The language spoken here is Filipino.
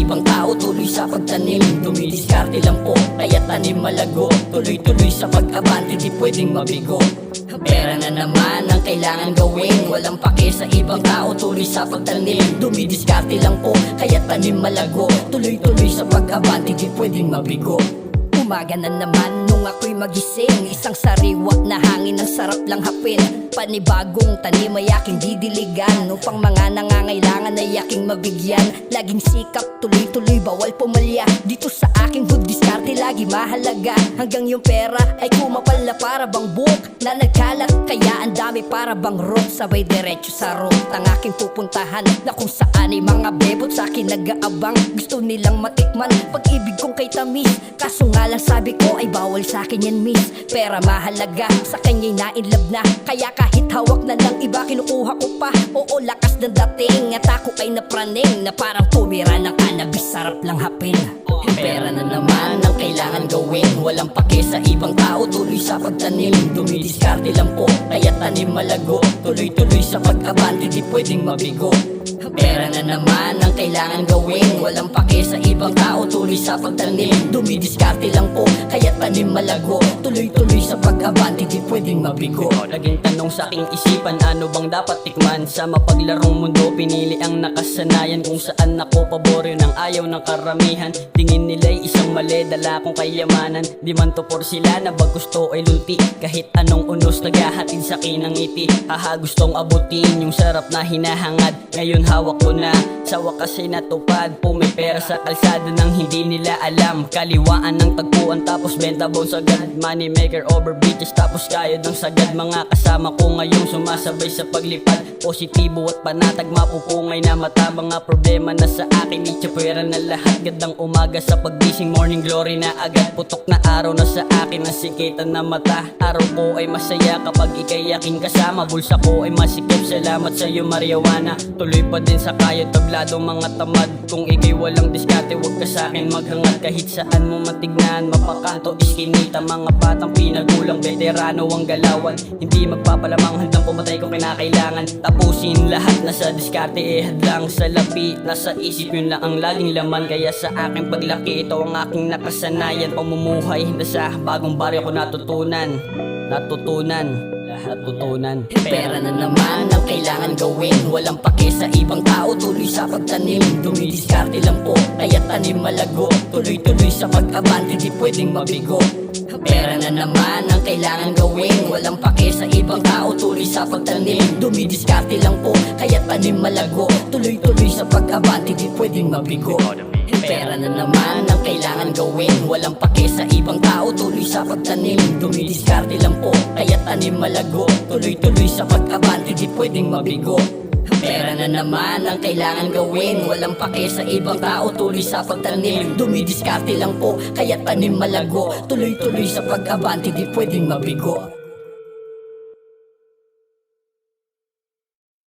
ibang tao, tuloy sa pagtanim. Dumidiskarte lang po, kaya tanim malago. Tuloy-tuloy sa pag-abante, di pwedeng mabigo. Pera na naman ang kailangan gawin, walang pake sa ibang tao, tuloy sa pagtanim. Dumidiskarte lang po, kaya tanim malago. Tuloy-tuloy sa pag-abante, di pwedeng mabigo. Umaga na naman nung ako'y magising, isang sariwak na hangin ang sarap lang hapin. Panibagong tanim ay aking didiligan, upang mga nangangailangan ay aking mabigyan. Laging sikap, tuloy-tuloy, bawal pumalya. Dito sa aking hood, diskarte lagi mahalaga. Hanggang yung pera ay kumapal na para bang buhok na nagkalat, kaya ang dami para bang rock. Sabay diretso sa road ang aking pupuntahan, na kung saan ay mga bebot sa akin nag-aabang. Gusto nilang matikman pag-ibig kong kay tamis, kaso nga lang sabi ko ay bawal sa akin yan miss. Pera mahalaga, sa kanya'y na-inlove na, kaya kahit hawak na lang iba kinukuha ko pa. Oo, lakas ng dating at ako ay napraning, na parang tumira ng cannabis, sarap lang hapin. Pera na naman ang kailangan gawin, walang pake sa ibang tao, tuloy sa pagtanim. Dumidiskarte lang po, kaya tanim malago. Tuloy-tuloy sa pag-abante, di pwedeng mabigo. Pera na naman ang kailangan gawin, walang pake sa ibang tao, tuloy sa pagtanim. Dumidiskarte lang po, kaya tanim malago. Tuloy-tuloy sa pag-abante, di pwedeng mabigo. Naging tanong sa aking isipan, ano bang dapat tikman? Sa mapaglarong mundo, pinili ang nakasanayan, kung saan ako paboryo ng ayaw ng karamihan. Tingin nila'y isang mali, dala kong kayamanan. Di man to por sila na bag gusto ay lunti, kahit anong unos naghahatid sa akin ng ngiti. Haha, gustong abutin yung sarap na hinahangad, ngayon hawak ko na, sa wakas ay natupad. Pumipera sa kalsada nang hindi nila alam, kaliwaan ng tagpuan tapos benta bones agad. Money maker over bitches tapos kayod ng sagad. Mga kasama ko ngayong sumasabay sa paglipad, positibo at panatag, mapupungay na mata. Mga problema na sa akin, itsapwera na lahat. Gandang umaga sa paggising, morning glory na agad. Putok na araw na sa akin, ang sikitan na mata. Araw ko ay masaya kapag ikay aking kasama. Bulsa ko ay masikip, salamat sa iyo Marijuana. Tuloy pa din sa kayod, tablado mga tamad. Kung ikay walang diskarte, wag ka sa'kin maghangad. Kahit saan mo matignan, mapakanto iskinita. Mga batang pinagulang, veterano ang galawan. Hindi magpapalamang, handang pumatay kung kinakailangan. Tapusin lahat, nasa diskarte hadlang sa lapi. Nasa isip yun lang ang laging laman, kaya sa aking paglaki, ito ang aking nakasanayan. Pamumuhay na sa bagong baryo ko natutunan. Pera na naman ang kailangan gawin, walang pake sa ibang tao, tuloy sa pagtanim. Dumidiskarte lang po, kaya tanim malago. Tuloy-tuloy sa pag-abante, di pwedeng mabigo. Pera na naman ang kailangan gawin, walang pake sa ibang tao, tuloy sa pagtanim. Dumidiskarte lang po, kaya tanim malago. Tuloy-tuloy sa pag-abante, di pwedeng mabigo. Pera na naman ang kailangan gawin, walang pake sa ibang tao, tuloy sa pagtanim. Dumidiskarte lang po, kaya tanim malago. Tuloy-tuloy sa pag-abante, di pwedeng mabigo. Pera na naman ang kailangan gawin, walang pake sa ibang tao, tuloy sa pagtanim. Dumidiskarte lang po, kaya tanim malago. Tuloy-tuloy sa pag-abante, di pwedeng mabigo.